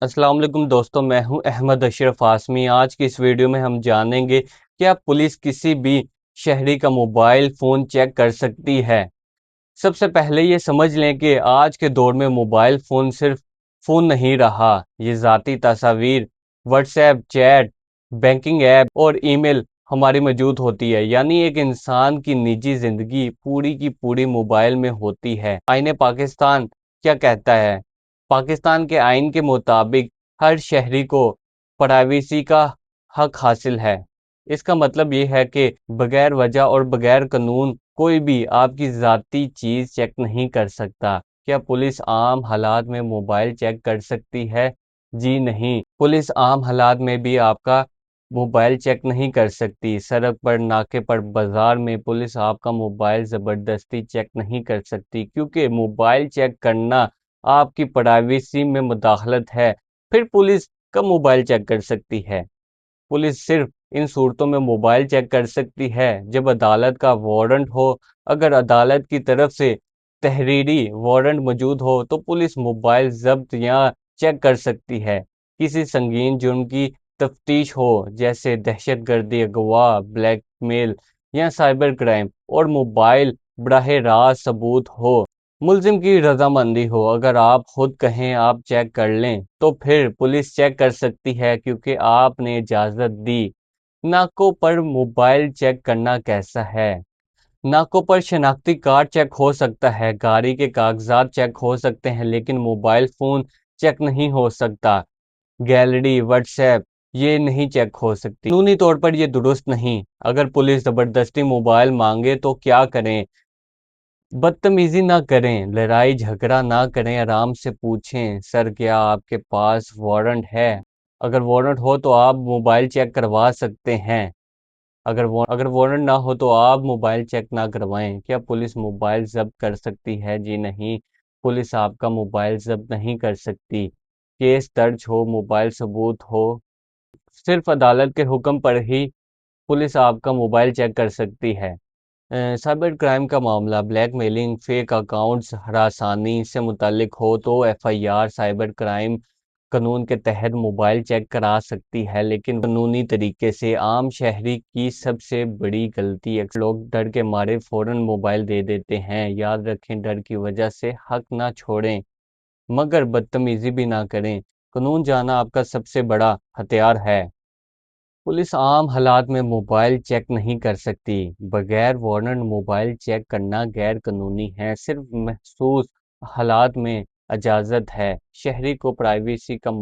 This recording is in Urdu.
السلام علیکم دوستوں، میں ہوں احمد اشرف آسمی۔ آج کی اس ویڈیو میں ہم جانیں گے کیا پولیس کسی بھی شہری کا موبائل فون چیک کر سکتی ہے۔ سب سے پہلے یہ سمجھ لیں کہ آج کے دور میں موبائل فون صرف فون نہیں رہا، یہ ذاتی تصاویر، what's app chat, banking app اور ای میل ہماری موجود ہوتی ہے، یعنی ایک انسان کی نجی زندگی پوری کی پوری موبائل میں ہوتی ہے۔ آئین پاکستان کیا کہتا ہے؟ پاکستان کے آئین کے مطابق ہر شہری کو پرائیویسی کا حق حاصل ہے۔ اس کا مطلب یہ ہے کہ بغیر وجہ اور بغیر قانون کوئی بھی آپ کی ذاتی چیز چیک نہیں کر سکتا۔ کیا پولیس عام حالات میں موبائل چیک کر سکتی ہے؟ جی نہیں، پولیس عام حالات میں بھی آپ کا موبائل چیک نہیں کر سکتی۔ سڑک پر، ناکے پر، بازار میں پولیس آپ کا موبائل زبردستی چیک نہیں کر سکتی، کیونکہ موبائل چیک کرنا آپ کی پرائیویسی میں مداخلت ہے۔ پھر پولیس کب موبائل چیک کر سکتی ہے؟ پولیس صرف ان صورتوں میں موبائل چیک کر سکتی ہے جب عدالت کا وارنٹ ہو۔ اگر عدالت کی طرف سے تحریری وارنٹ موجود ہو تو پولیس موبائل ضبط یا چیک کر سکتی ہے۔ کسی سنگین جرم کی تفتیش ہو، جیسے دہشت گردی، اغوا، بلیک میل یا سائبر کرائم، اور موبائل براہ راست ثبوت ہو، ملزم کی رضامندی ہو، اگر آپ خود کہیں آپ چیک کر لیں تو پھر پولیس چیک کر سکتی ہے، کیونکہ آپ نے اجازت دی۔ ناکوں پر موبائل چیک کرنا کیسا ہے؟ ناکوں پر شناختی کارڈ چیک ہو سکتا ہے، گاڑی کے کاغذات چیک ہو سکتے ہیں، لیکن موبائل فون چیک نہیں ہو سکتا۔ گیلری، واٹس ایپ یہ نہیں چیک ہو سکتی۔ قانونی طور پر یہ درست نہیں۔ اگر پولیس زبردستی موبائل مانگے تو کیا کریں؟ بدتمیزی نہ کریں، لڑائی جھگڑا نہ کریں، آرام سے پوچھیں، سر کیا آپ کے پاس وارنٹ ہے؟ اگر وارنٹ ہو تو آپ موبائل چیک کروا سکتے ہیں، اگر وارنٹ نہ ہو تو آپ موبائل چیک نہ کروائیں۔ کیا پولیس موبائل ضبط کر سکتی ہے؟ جی نہیں، پولیس آپ کا موبائل ضبط نہیں کر سکتی۔ کیس درج ہو، موبائل ثبوت ہو، صرف عدالت کے حکم پر ہی پولیس آپ کا موبائل چیک کر سکتی ہے۔ سائبر کرائم کا معاملہ، بلیک میلنگ، فیک اکاؤنٹس، ہراسانی سے متعلق ہو تو F I R cyber crime قانون کے تحت موبائل چیک کرا سکتی ہے، لیکن قانونی طریقے سے۔ عام شہری کی سب سے بڑی غلطی، اکثر لوگ ڈر کے مارے فوراً موبائل دے دیتے ہیں۔ یاد رکھیں، ڈر کی وجہ سے حق نہ چھوڑیں، مگر بدتمیزی بھی نہ کریں۔ قانون جانا آپ کا سب سے بڑا ہتھیار ہے۔ پولیس عام حالات میں موبائل چیک نہیں کر سکتی۔ بغیر وارنٹ موبائل چیک کرنا غیر قانونی ہے، صرف مخصوص حالات میں اجازت ہے۔ شہری کو پرائیویسی کا